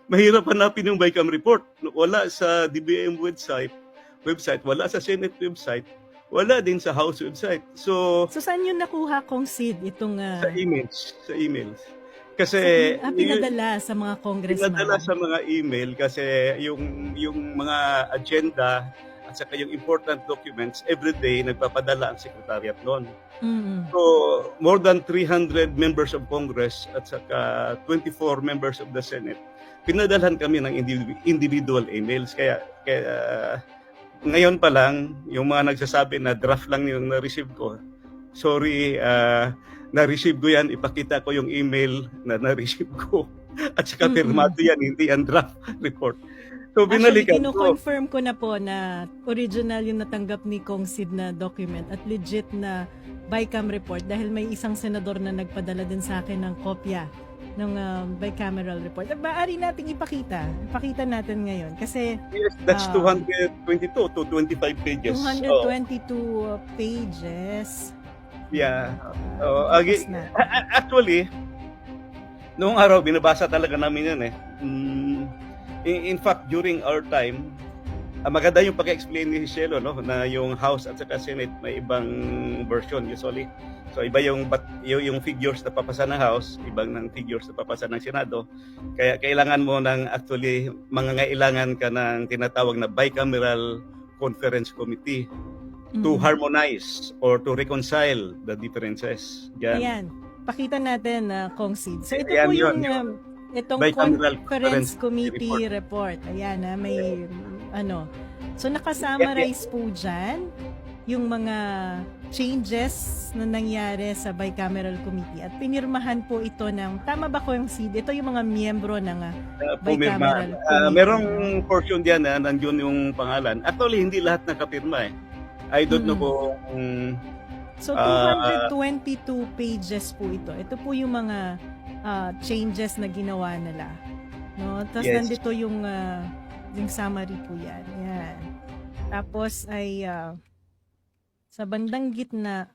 mahirap hanapin yung BICAM report. Wala sa DBM website, wala sa Senate website, wala din sa House website. So saan yun nakuha, Kong Sid, itong sa emails. Kasi pinadala sa mga congressman? pinadala sa mga email kasi yung mga agenda at saka yung important documents, everyday nagpapadala ang secretariat noon. So, more than 300 members of Congress at saka 24 members of the Senate, pinadalhan kami ng individual emails. Kaya ngayon pa lang, yung mga nagsasabi na draft lang yung na-receive ko, sorry, na-receive ko yan, ipakita ko yung email na na-receive ko. At saka pirmado yan, hindi yan draft report. So, binalikan ko. Kino-confirm ko na po na original yung natanggap ni Kong Sid na document at legit na BICAM report dahil may isang senador na nagpadala din sa akin ng kopya ng bicameral report. Maaari nating ipakita. Ipakita natin ngayon kasi yes, that's 222 to 25 pages. 222 pages. Yeah. Actually, noong araw, binabasa talaga namin yun eh. In fact, during our time, maganda yung pag-explain ni Shelo, no? Na yung House at saka Senate may ibang version usually. So iba yung figures na papasa ng House, ibang ng figures na papasa ng Senado. Kaya kailangan mo ng actually, mangangailangan ka ng tinatawag na bicameral conference committee to harmonize or to reconcile the differences. Yan. Ayan. Pakita natin, Kong Sid. So ito Ayan, po yung itong conference committee report. Ayan, may So nakasummarize po dyan yung mga changes na nangyari sa bicameral committee at pinirmahan po ito ng, tama ba ko yung Sid? Ito yung mga miyembro ng bicameral committee. Merong portion diyan na nandiyon yung pangalan. Actually, hindi lahat nakapirma eh. I don't know kung... So 222 pages po ito. Ito po yung mga changes na ginawa nila. No? Tapos nandito yung summary po yan. Yan. Tapos ay sa bandang gitna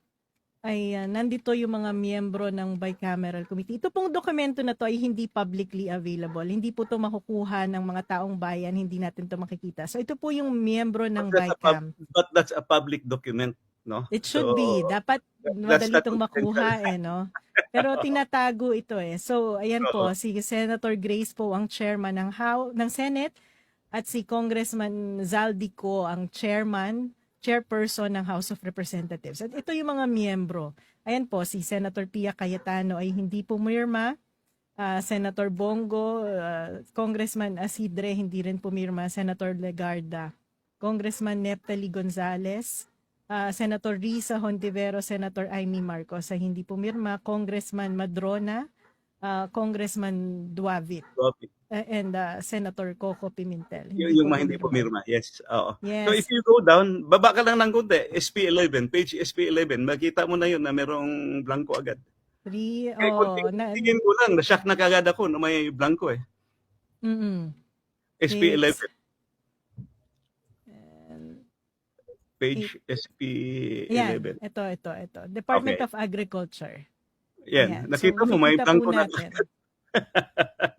ay nandito yung mga miyembro ng bicameral committee. Ito pong dokumento na to ay hindi publicly available. Hindi po to makukuha ng mga taong bayan. Hindi natin to makikita. So ito po yung miyembro ng BICAM. But that's a public document, no? It should be. Dapat madali itong makuha no? Pero tinatago ito eh. So ayan po, si Senator Grace po ang chairman ng Senate at si Congressman Zaldico ang chairperson ng House of Representatives. At ito yung mga miyembro. Ayan po, si Senator Pia Cayetano ay hindi pumirma. Senator Bongo, Congressman Asidre hindi rin pumirma. Senator Legarda, Congressman Neptali Gonzales, Senator Risa Hontivero, Senator Amy Marcos ay hindi pumirma. Congressman Madrona, Congressman Duavit. And Senator Coco Pimentel. Yung mga hindi pumirma, yes. Oo. Yes. So if you go down, baba ka lang ng konti, SP11, page SP11, makita mo na yun na merong blanco agad. Tingin ko lang, na-shock na kagad ako na may blanco eh. SP11. Page SP11. Yan, ito. Department of Agriculture. Yan, nakita mo may blanco na agad.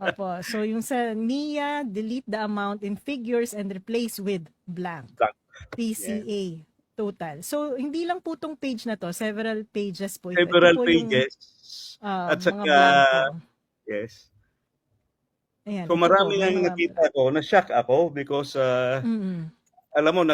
Opo. So yung sa NIA, delete the amount in figures and replace with blank. PCA total. So hindi lang po tong page na to, several pages po ito. Several pages. At saka yes. Ayan, so marami ang nakita ko, na-shock ako because alam mo